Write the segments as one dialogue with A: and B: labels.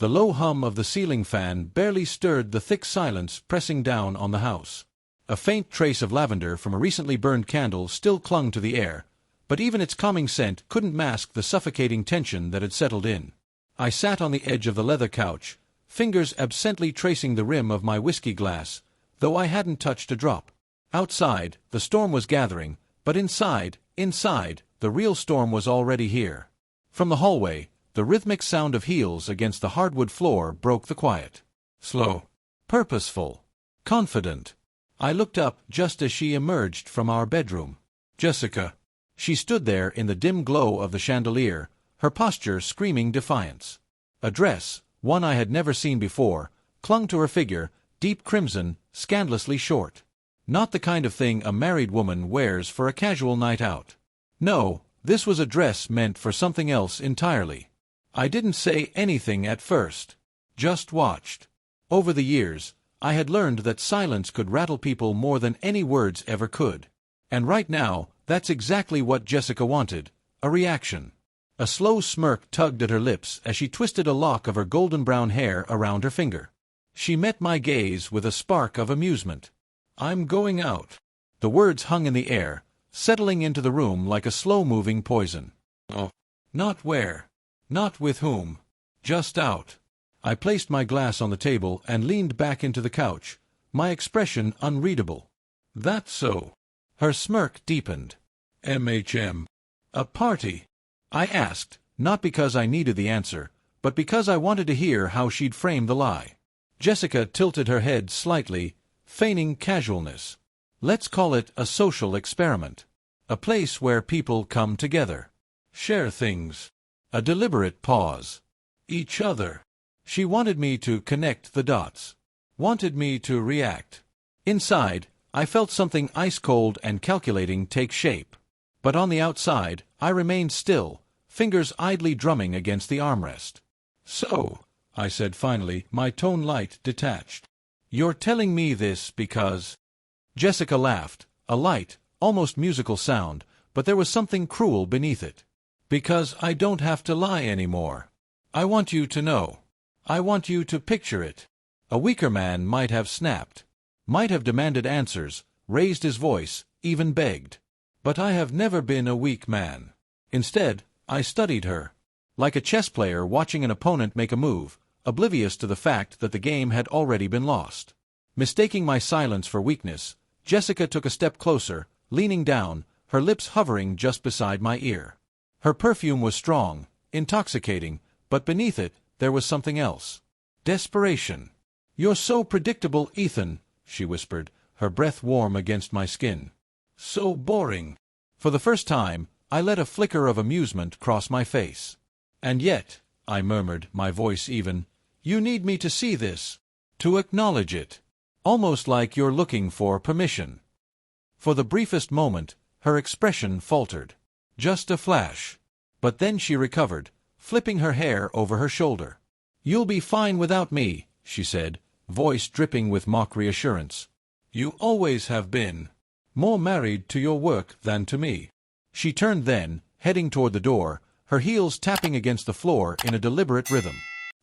A: The low hum of the ceiling fan barely stirred the thick silence pressing down on the house. A faint trace of lavender from a recently burned candle still clung to the air, but even its calming scent couldn't mask the suffocating tension that had settled in. I sat on the edge of the leather couch, fingers absently tracing the rim of my whiskey glass, though I hadn't touched a drop. Outside, the storm was gathering, but inside, the real storm was already here. From the hallway, the rhythmic sound of heels against the hardwood floor broke the quiet. Slow, purposeful, confident. I looked up just as she emerged from our bedroom. Jessica. She stood there in the dim glow of the chandelier, her posture screaming defiance. A dress, one I had never seen before, clung to her figure, deep crimson, scandalously short. Not the kind of thing a married woman wears for a casual night out. No, this was a dress meant for something else entirely. I didn't say anything at first. Just watched. Over the years, I had learned that silence could rattle people more than any words ever could. And right now, that's exactly what Jessica wanted, a reaction. A slow smirk tugged at her lips as she twisted a lock of her golden brown hair around her finger. She met my gaze with a spark of amusement. "I'm going out." The words hung in the air, settling into the room like a slow-moving poison. "Oh, not where? Not with whom? Just out." I placed my glass on the table and leaned back into the couch, my expression unreadable. "That's so." Her smirk deepened. "MHM. A party?" I asked, not because I needed the answer, but because I wanted to hear how she'd frame the lie. Jessica tilted her head slightly, feigning casualness. "Let's call it a social experiment. A place where people come together. Share things." A deliberate pause. "Each other." She wanted me to connect the dots. Wanted me to react. Inside, I felt something ice-cold and calculating take shape. But on the outside, I remained still, fingers idly drumming against the armrest. "So," I said finally, my tone light, detached. "You're telling me this because—" Jessica laughed, a light, almost musical sound, but there was something cruel beneath it. "Because I don't have to lie anymore. I want you to know. I want you to picture it." A weaker man might have snapped, might have demanded answers, raised his voice, even begged. But I have never been a weak man. Instead, I studied her. Like a chess player watching an opponent make a move, oblivious to the fact that the game had already been lost. Mistaking my silence for weakness, Jessica took a step closer, leaning down, her lips hovering just beside my ear. Her perfume was strong, intoxicating, but beneath it, there was something else. Desperation. "You're so predictable, Ethan," she whispered, her breath warm against my skin. "So boring." For the first time, I let a flicker of amusement cross my face. "And yet," I murmured, my voice even, "you need me to see this, to acknowledge it. Almost like you're looking for permission." For the briefest moment, her expression faltered. Just a flash. But then she recovered, flipping her hair over her shoulder. "You'll be fine without me," she said, voice dripping with mock reassurance. "You always have been. More married to your work than to me." She turned then, heading toward the door, her heels tapping against the floor in a deliberate rhythm.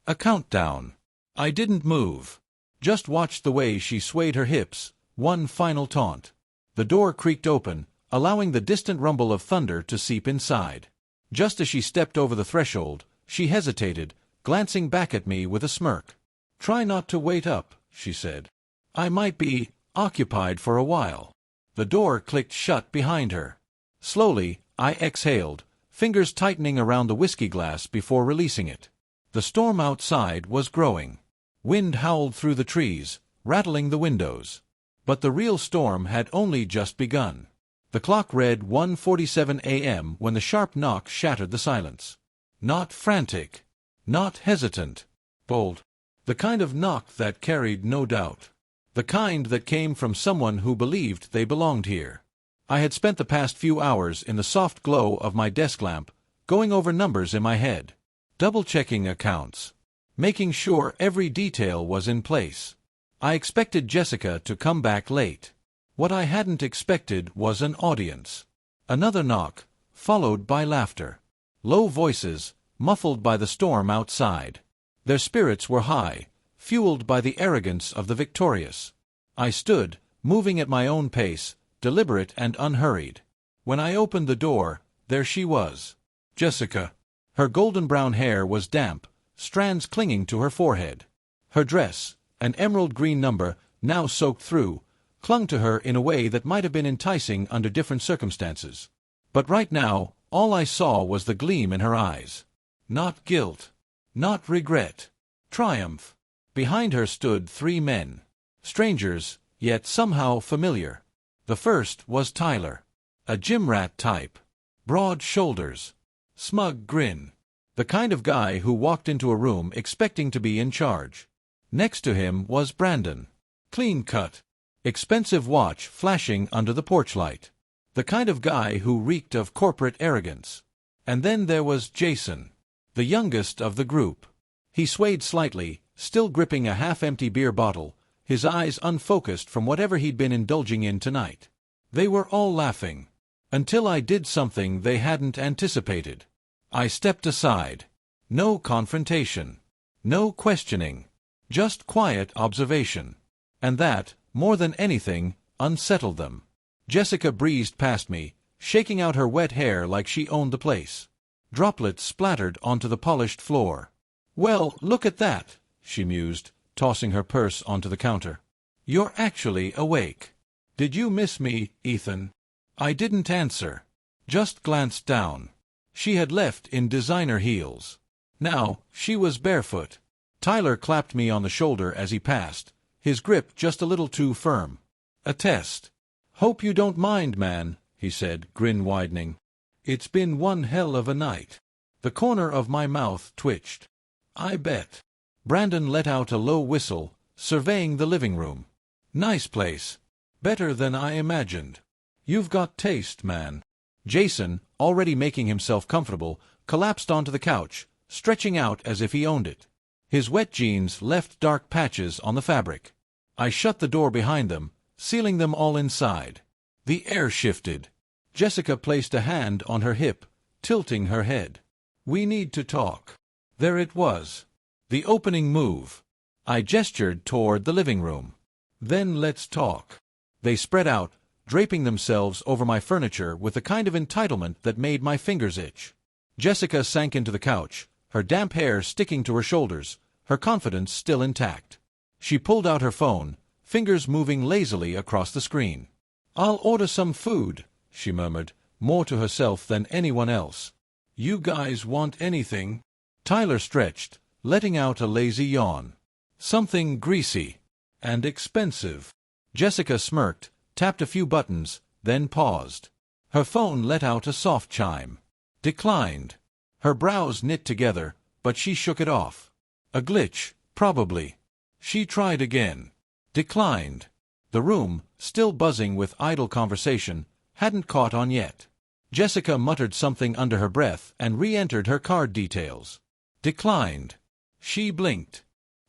A: A countdown. I didn't move. Just watched the way she swayed her hips, one final taunt. The door creaked open, allowing the distant rumble of thunder to seep inside. Just as she stepped over the threshold, she hesitated, glancing back at me with a smirk. "Try not to wait up," she said. "I might be occupied for a while." The door clicked shut behind her. Slowly, I exhaled, fingers tightening around the whiskey glass before releasing it. The storm outside was growing. Wind howled through the trees, rattling the windows. But the real storm had only just begun. The clock read 1:47 a.m. when the sharp knock shattered the silence. Not frantic. Not hesitant. Bold. The kind of knock that carried no doubt. The kind that came from someone who believed they belonged here. I had spent the past few hours in the soft glow of my desk lamp, going over numbers in my head, double-checking accounts, making sure every detail was in place. I expected Jessica to come back late. What I hadn't expected was an audience. Another knock, followed by laughter. Low voices, muffled by the storm outside. Their spirits were high, fueled by the arrogance of the victorious. I stood, moving at my own pace, deliberate and unhurried. When I opened the door, there she was. Jessica. Her golden-brown hair was damp, strands clinging to her forehead. Her dress, an emerald green number, now soaked through, clung to her in a way that might have been enticing under different circumstances. But right now, all I saw was the gleam in her eyes. Not guilt. Not regret. Triumph. Behind her stood 3 men. Strangers, yet somehow familiar. The first was Tyler. A gym rat type. Broad shoulders. Smug grin. The kind of guy who walked into a room expecting to be in charge. Next to him was Brandon. Clean cut. Expensive watch flashing under the porch light. The kind of guy who reeked of corporate arrogance. And then there was Jason, the youngest of the group. He swayed slightly, still gripping a half-empty beer bottle, his eyes unfocused from whatever he'd been indulging in tonight. They were all laughing. Until I did something they hadn't anticipated. I stepped aside. No confrontation. No questioning. Just quiet observation. And that, more than anything, unsettled them. Jessica breezed past me, shaking out her wet hair like she owned the place. Droplets splattered onto the polished floor. "Well, look at that," she mused, tossing her purse onto the counter. "You're actually awake. Did you miss me, Ethan?" I didn't answer. Just glanced down. She had left in designer heels. Now, she was barefoot. Tyler clapped me on the shoulder as he passed, his grip just a little too firm. "A test. Hope you don't mind, man," he said, grin widening. "It's been one hell of a night." The corner of my mouth twitched. "I bet." Brandon let out a low whistle, surveying the living room. "Nice place. Better than I imagined. You've got taste, man." Jason, already making himself comfortable, collapsed onto the couch, stretching out as if he owned it. His wet jeans left dark patches on the fabric. I shut the door behind them, sealing them all inside. The air shifted. Jessica placed a hand on her hip, tilting her head. "We need to talk." There it was. The opening move. I gestured toward the living room. "Then let's talk." They spread out, draping themselves over my furniture with the kind of entitlement that made my fingers itch. Jessica sank into the couch, her damp hair sticking to her shoulders, her confidence still intact. She pulled out her phone, fingers moving lazily across the screen. "I'll order some food," she murmured, more to herself than anyone else. "You guys want anything?" Tyler stretched, letting out a lazy yawn. "Something greasy. And expensive." Jessica smirked, tapped a few buttons, then paused. Her phone let out a soft chime. Declined. Her brows knit together, but she shook it off. A glitch, probably. She tried again. Declined. The room, still buzzing with idle conversation, hadn't caught on yet. Jessica muttered something under her breath and re-entered her card details. Declined. She blinked.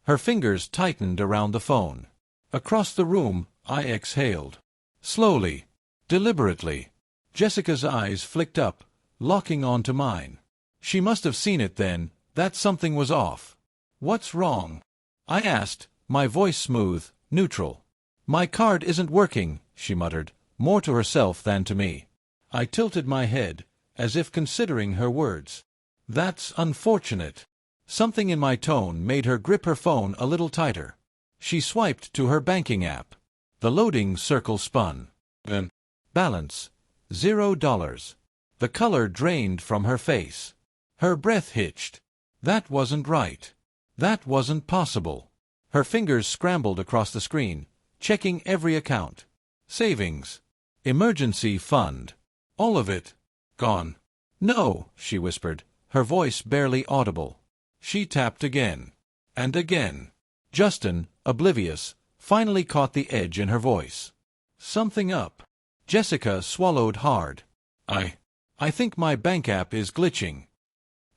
A: Her fingers tightened around the phone. Across the room, I exhaled. Slowly. Deliberately. Jessica's eyes flicked up, locking onto mine. She must have seen it then, that something was off. "What's wrong?" I asked, my voice smooth, neutral. "My card isn't working," she muttered, more to herself than to me. I tilted my head, as if considering her words. "That's unfortunate." Something in my tone made her grip her phone a little tighter. She swiped to her banking app. The loading circle spun. Then, balance. $0. The color drained from her face. Her breath hitched. That wasn't right. That wasn't possible. Her fingers scrambled across the screen, checking every account. Savings. Emergency fund. All of it. Gone. "No," she whispered, her voice barely audible. She tapped again. And again. Justin, oblivious, finally caught the edge in her voice. "Something up." Jessica swallowed hard. I think my bank app is glitching."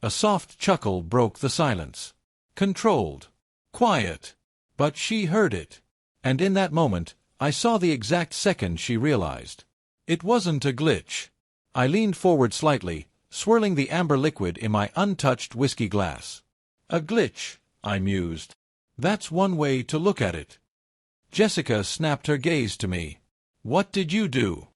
A: A soft chuckle broke the silence. Controlled. Quiet. But she heard it. And in that moment, I saw the exact second she realized. It wasn't a glitch. I leaned forward slightly, swirling the amber liquid in my untouched whiskey glass. "A glitch," I mused. That's one way to look at it. Jessica snapped her gaze to me. What did you do?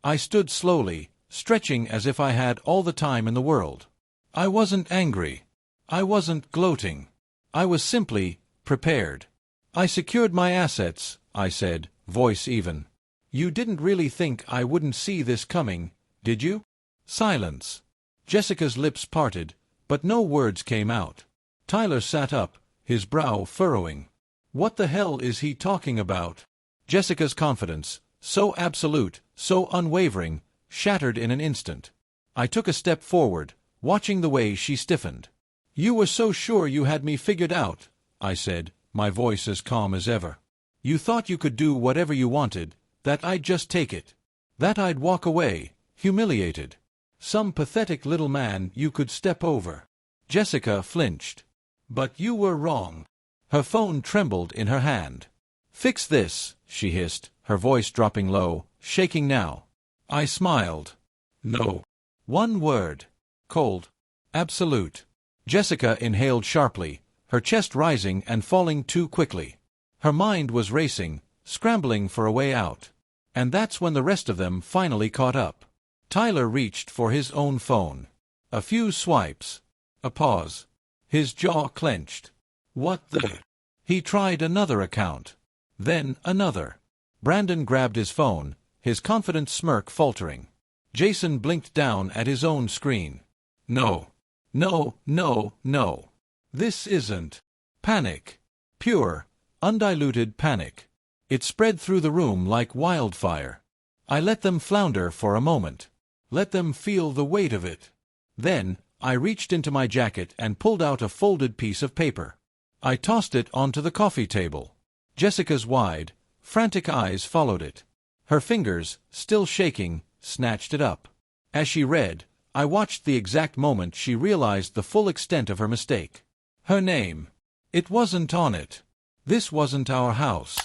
A: I stood slowly, stretching as if I had all the time in the world. I wasn't angry. I wasn't gloating. I was simply prepared. I secured my assets, I said, voice even. You didn't really think I wouldn't see this coming, did you? Silence. Jessica's lips parted, but no words came out. Tyler sat up, his brow furrowing. What the hell is he talking about? Jessica's confidence, so absolute, so unwavering, shattered in an instant. I took a step forward, watching the way she stiffened. You were so sure you had me figured out, I said, my voice as calm as ever. You thought you could do whatever you wanted, that I'd just take it. That I'd walk away, humiliated. Some pathetic little man you could step over. Jessica flinched. But you were wrong. Her phone trembled in her hand. Fix this, she hissed, her voice dropping low, shaking now. I smiled. No. One word. Cold. Absolute. Jessica inhaled sharply, her chest rising and falling too quickly. Her mind was racing, scrambling for a way out. And that's when the rest of them finally caught up. Tyler reached for his own phone. A few swipes. A pause. His jaw clenched. What the? He tried another account. Then another. Brandon grabbed his phone, his confident smirk faltering. Jason blinked down at his own screen. No. No, no, no. This isn't. Panic. Pure, undiluted panic. It spread through the room like wildfire. I let them flounder for a moment. Let them feel the weight of it. Then, I reached into my jacket and pulled out a folded piece of paper. I tossed it onto the coffee table. Jessica's wide, frantic eyes followed it. Her fingers, still shaking, snatched it up. As she read, I watched the exact moment she realized the full extent of her mistake. Her name. It wasn't on it. This wasn't our house.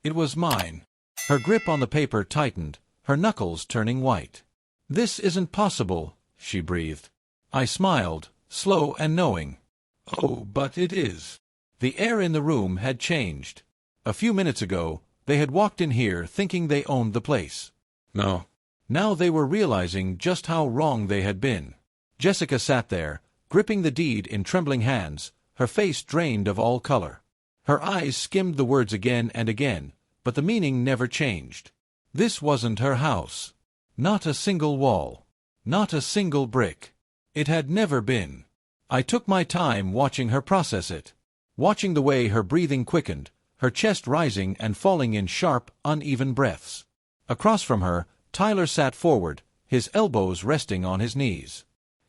A: It was mine. Her grip on the paper tightened, her knuckles turning white. This isn't possible, she breathed. I smiled, slow and knowing. Oh, but it is. The air in the room had changed. A few minutes ago, they had walked in here thinking they owned the place. No. Now they were realizing just how wrong they had been. Jessica sat there, gripping the deed in trembling hands, her face drained of all color. Her eyes skimmed the words again and again, but the meaning never changed. This wasn't her house. Not a single wall. Not a single brick. It had never been. I took my time watching her process it. Watching the way her breathing quickened, her chest rising and falling in sharp, uneven breaths. Across from her, Tyler sat forward, his elbows resting on his knees.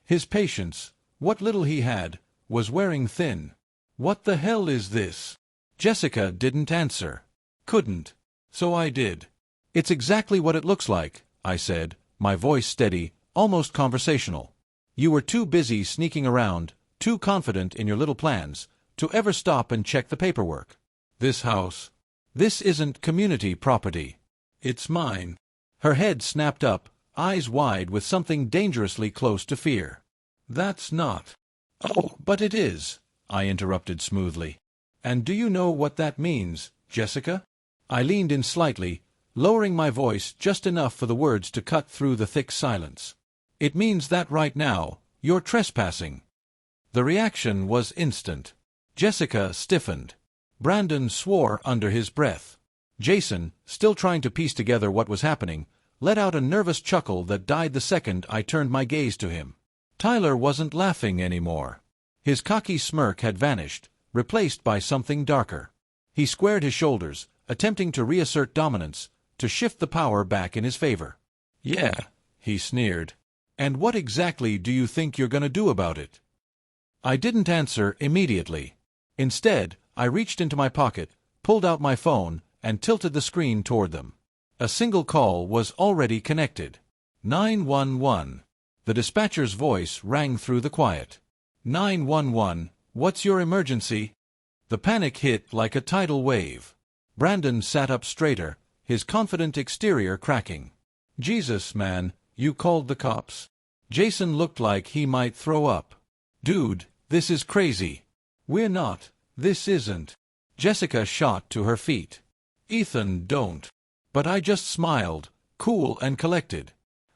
A: His patience, what little he had, was wearing thin. What the hell is this? Jessica didn't answer. Couldn't. So I did. It's exactly what it looks like, I said, my voice steady, almost conversational. You were too busy sneaking around, too confident in your little plans, to ever stop and check the paperwork. This house. This isn't community property. It's mine. Her head snapped up, eyes wide with something dangerously close to fear. That's not. Oh, but it is, I interrupted smoothly. And do you know what that means, Jessica? I leaned in slightly, lowering my voice just enough for the words to cut through the thick silence. It means that right now, you're trespassing. The reaction was instant. Jessica stiffened. Brandon swore under his breath. Jason, still trying to piece together what was happening, let out a nervous chuckle that died the second I turned my gaze to him. Tyler wasn't laughing anymore. His cocky smirk had vanished, replaced by something darker. He squared his shoulders, attempting to reassert dominance, to shift the power back in his favor. Yeah, he sneered. And what exactly do you think you're going to do about it? I didn't answer immediately. Instead, I reached into my pocket, pulled out my phone, and tilted the screen toward them. A single call was already connected. 911. The dispatcher's voice rang through the quiet. 911, what's your emergency? The panic hit like a tidal wave. Brandon sat up straighter, his confident exterior cracking. Jesus, man, you called the cops? Jason looked like he might throw up. Dude, this is crazy. We're not This isn't. Jessica shot to her feet. Ethan, don't. But I just smiled, cool and collected.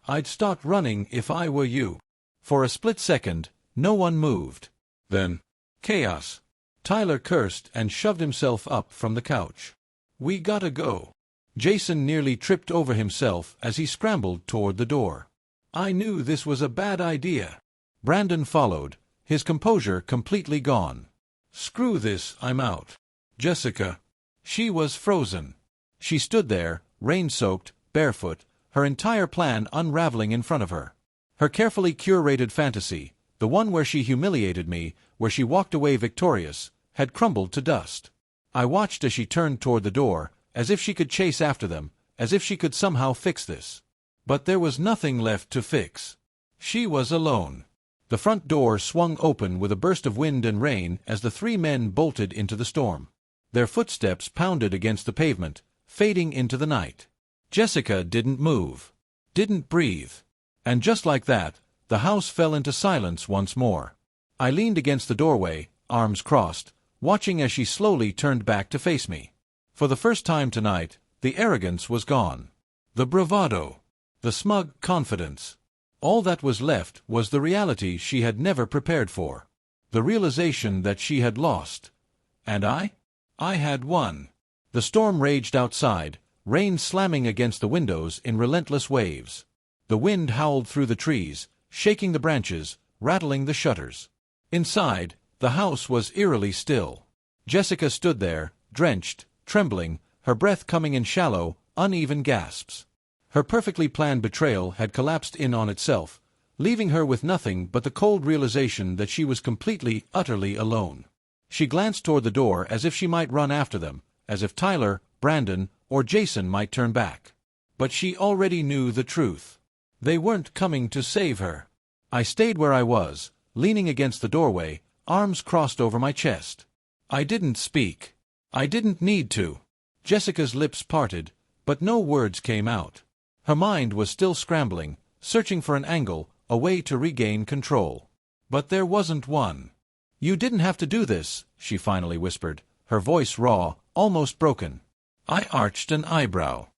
A: I'd start running if I were you. For a split second, no one moved. Then, chaos. Tyler cursed and shoved himself up from the couch. We gotta go. Jason nearly tripped over himself as he scrambled toward the door. I knew this was a bad idea. Brandon followed, his composure completely gone. Screw this, I'm out. Jessica. She was frozen. She stood there, rain-soaked, barefoot, her entire plan unraveling in front of her. Her carefully curated fantasy, the one where she humiliated me, where she walked away victorious, had crumbled to dust. I watched as she turned toward the door, as if she could chase after them, as if she could somehow fix this. But there was nothing left to fix. She was alone. The front door swung open with a burst of wind and rain as the three men bolted into the storm. Their footsteps pounded against the pavement, fading into the night. Jessica didn't move, didn't breathe. And just like that, the house fell into silence once more. I leaned against the doorway, arms crossed, watching as she slowly turned back to face me. For the first time tonight, the arrogance was gone. The bravado. The smug confidence. All that was left was the reality she had never prepared for. The realization that she had lost. And I had won. The storm raged outside, rain slamming against the windows in relentless waves. The wind howled through the trees, shaking the branches, rattling the shutters. Inside, the house was eerily still. Jessica stood there, drenched, trembling, her breath coming in shallow, uneven gasps. Her perfectly planned betrayal had collapsed in on itself, leaving her with nothing but the cold realization that she was completely, utterly alone. She glanced toward the door as if she might run after them, as if Tyler, Brandon, or Jason might turn back. But she already knew the truth. They weren't coming to save her. I stayed where I was, leaning against the doorway, arms crossed over my chest. I didn't speak. I didn't need to. Jessica's lips parted, but no words came out. Her mind was still scrambling, searching for an angle, a way to regain control. But there wasn't one. You didn't have to do this, she finally whispered, her voice raw, almost broken. I arched an eyebrow.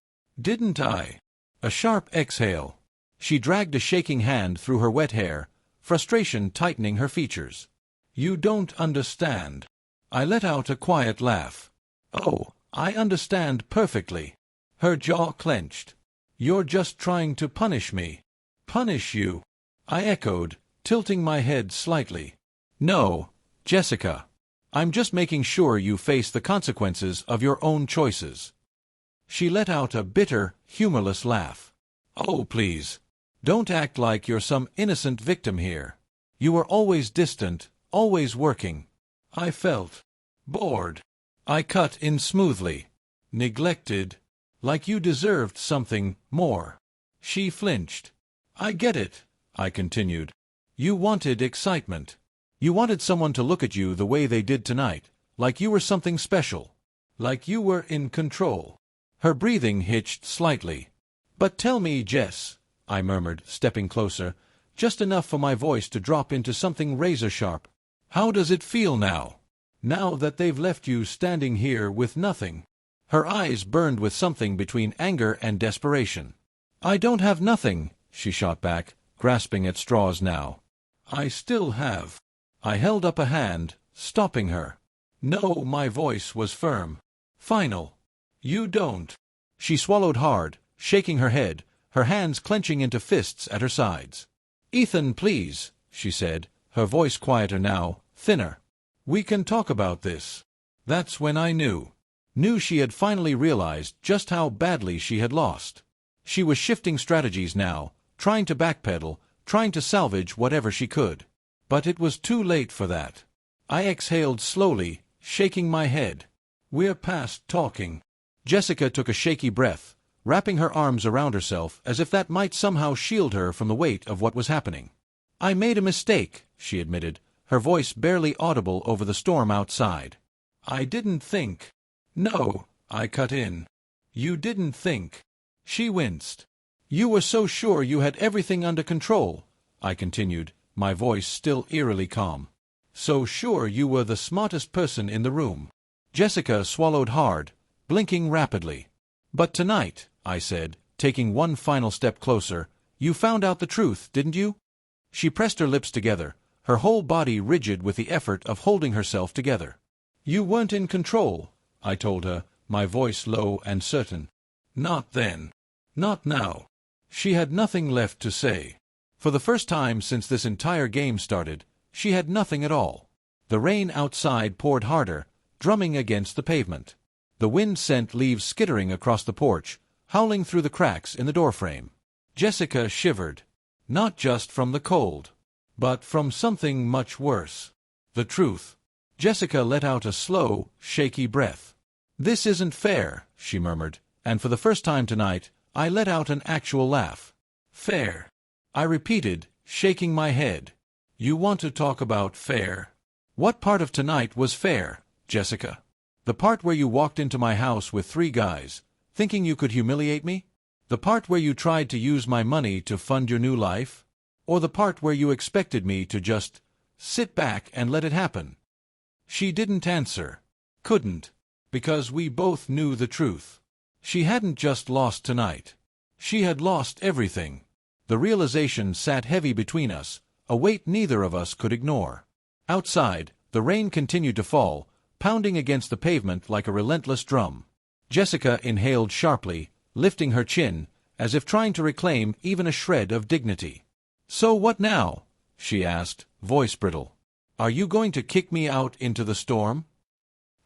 A: Didn't I? A sharp exhale. She dragged a shaking hand through her wet hair, frustration tightening her features. You don't understand. I let out a quiet laugh. Oh, I understand perfectly. Her jaw clenched. You're just trying to punish me. Punish you? I echoed, tilting my head slightly. No, Jessica. I'm just making sure you face the consequences of your own choices. She let out a bitter, humorless laugh. Oh, please. Don't act like you're some innocent victim here. You were always distant, always working. I felt bored. I cut in smoothly. Neglected. Like you deserved something more. She flinched. I get it, I continued. You wanted excitement. You wanted someone to look at you the way they did tonight, like you were something special. Like you were in control. Her breathing hitched slightly. But tell me, Jess, I murmured, stepping closer, just enough for my voice to drop into something razor-sharp. How does it feel now? Now that they've left you standing here with nothing? Her eyes burned with something between anger and desperation. I don't have nothing, she shot back, grasping at straws now. I still have. I held up a hand, stopping her. No, my voice was firm. Final. You don't. She swallowed hard, shaking her head, her hands clenching into fists at her sides. Ethan, please, she said, her voice quieter now, thinner. We can talk about this. That's when I knew she had finally realized just how badly she had lost. She was shifting strategies now, trying to backpedal, trying to salvage whatever she could. But it was too late for that. I exhaled slowly, shaking my head. We're past talking. Jessica took a shaky breath, wrapping her arms around herself as if that might somehow shield her from the weight of what was happening. I made a mistake, she admitted, her voice barely audible over the storm outside. I didn't think. No, I cut in. You didn't think. She winced. You were so sure you had everything under control, I continued, my voice still eerily calm. so sure you were the smartest person in the room." Jessica swallowed hard, blinking rapidly. "But tonight," I said, taking one final step closer, "you found out the truth, didn't you?" She pressed her lips together, her whole body rigid with the effort of holding herself together. "You weren't in control," I told her, my voice low and certain. "Not then. Not now." She had nothing left to say. For the first time since this entire game started, she had nothing at all. The rain outside poured harder, drumming against the pavement. The wind sent leaves skittering across the porch, howling through the cracks in the doorframe. Jessica shivered. Not just from the cold, but from something much worse. The truth. Jessica let out a slow, shaky breath. "This isn't fair," she murmured, and for the first time tonight, I let out an actual laugh. "Fair?" I repeated, shaking my head. "You want to talk about fair? What part of tonight was fair, Jessica? The part where you walked into my house with 3 guys, thinking you could humiliate me? The part where you tried to use my money to fund your new life? Or the part where you expected me to just sit back and let it happen?" She didn't answer. Couldn't. Because we both knew the truth. She hadn't just lost tonight. She had lost everything. The realization sat heavy between us, a weight neither of us could ignore. Outside, the rain continued to fall, pounding against the pavement like a relentless drum. Jessica inhaled sharply, lifting her chin, as if trying to reclaim even a shred of dignity. "So what now?" she asked, voice brittle. "Are you going to kick me out into the storm?"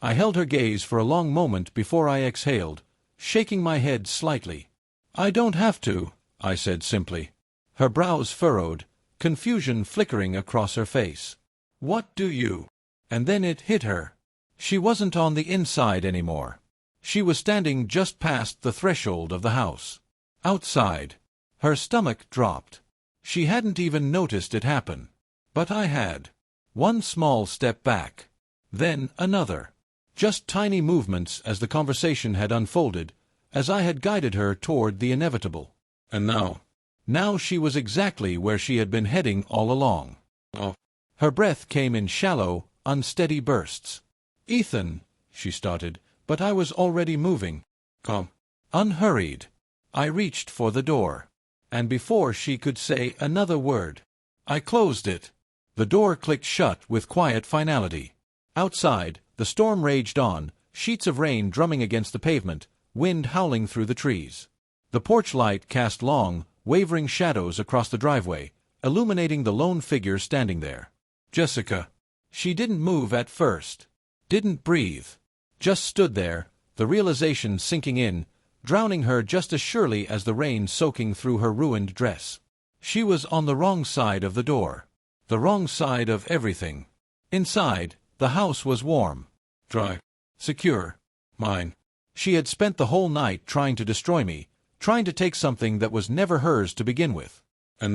A: I held her gaze for a long moment before I exhaled, shaking my head slightly. "I don't have to," I said simply. Her brows furrowed, confusion flickering across her face. "What do you?" And then it hit her. She wasn't on the inside anymore. She was standing just past the threshold of the house. Outside. Her stomach dropped. She hadn't even noticed it happen. But I had. One small step back. Then another. Just tiny movements as the conversation had unfolded, as I had guided her toward the inevitable. And now she was exactly where she had been heading all along. Oh. Her breath came in shallow, unsteady bursts. "Ethan," she started, but I was already moving. "Come." Unhurried. I reached for the door. And before she could say another word, I closed it. The door clicked shut with quiet finality. Outside, the storm raged on, sheets of rain drumming against the pavement, wind howling through the trees. The porch light cast long, wavering shadows across the driveway, illuminating the lone figure standing there. Jessica. She didn't move at first. Didn't breathe. Just stood there, the realization sinking in, drowning her just as surely as the rain soaking through her ruined dress. She was on the wrong side of the door. The wrong side of everything. Inside, the house was warm. Dry. Secure. Mine. She had spent the whole night trying to destroy me, trying to take something that was never hers to begin with. And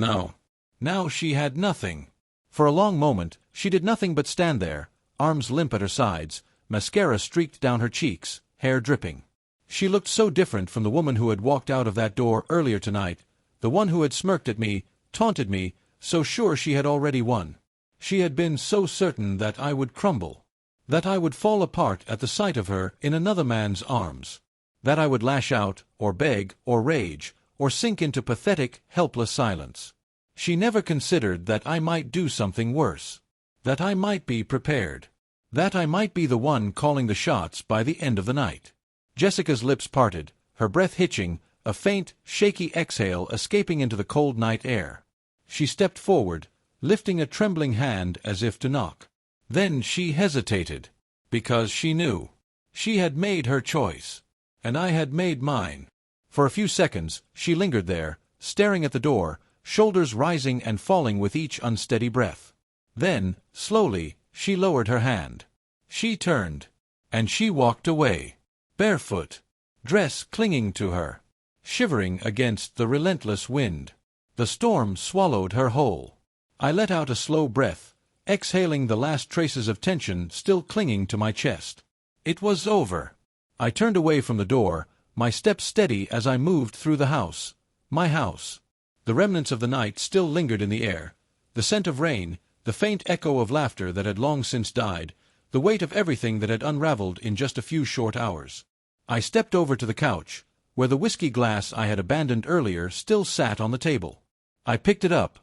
A: now she had nothing. For a long moment, she did nothing but stand there, arms limp at her sides, mascara streaked down her cheeks, hair dripping. She looked so different from the woman who had walked out of that door earlier tonight, the one who had smirked at me, taunted me, so sure she had already won. She had been so certain that I would crumble, that I would fall apart at the sight of her in another man's arms, that I would lash out, or beg, or rage, or sink into pathetic, helpless silence. She never considered that I might do something worse, that I might be prepared, that I might be the one calling the shots by the end of the night. Jessica's lips parted, her breath hitching, a faint, shaky exhale escaping into the cold night air. She stepped forward, lifting a trembling hand as if to knock. Then she hesitated, because she knew. She had made her choice, and I had made mine. For a few seconds, she lingered there, staring at the door, shoulders rising and falling with each unsteady breath. Then, slowly, she lowered her hand. She turned, and she walked away, barefoot, dress clinging to her, shivering against the relentless wind. The storm swallowed her whole. I let out a slow breath, exhaling the last traces of tension still clinging to my chest. It was over. I turned away from the door, my steps steady as I moved through the house. My house. The remnants of the night still lingered in the air, the scent of rain, The faint echo of laughter that had long since died, the weight of everything that had unraveled in just a few short hours. I stepped over to the couch, where the whiskey glass I had abandoned earlier still sat on the table. I picked it up,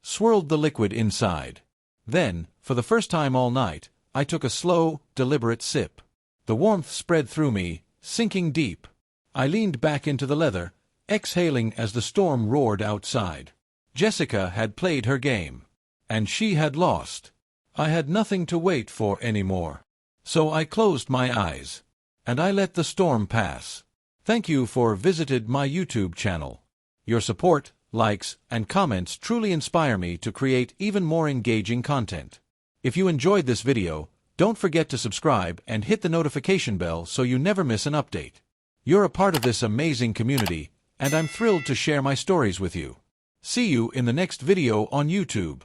A: swirled the liquid inside. Then, for the first time all night, I took a slow, deliberate sip. The warmth spread through me, sinking deep. I leaned back into the leather, exhaling as the storm roared outside. Jessica had played her game. And she had lost. I had nothing to wait for anymore. So I closed my eyes. And I let the storm pass. Thank you for visited my YouTube channel. Your support, likes, and comments truly inspire me to create even more engaging content. If you enjoyed this video, don't forget to subscribe and hit the notification bell so you never miss an update. You're a part of this amazing community, and I'm thrilled to share my stories with you. See you in the next video on YouTube.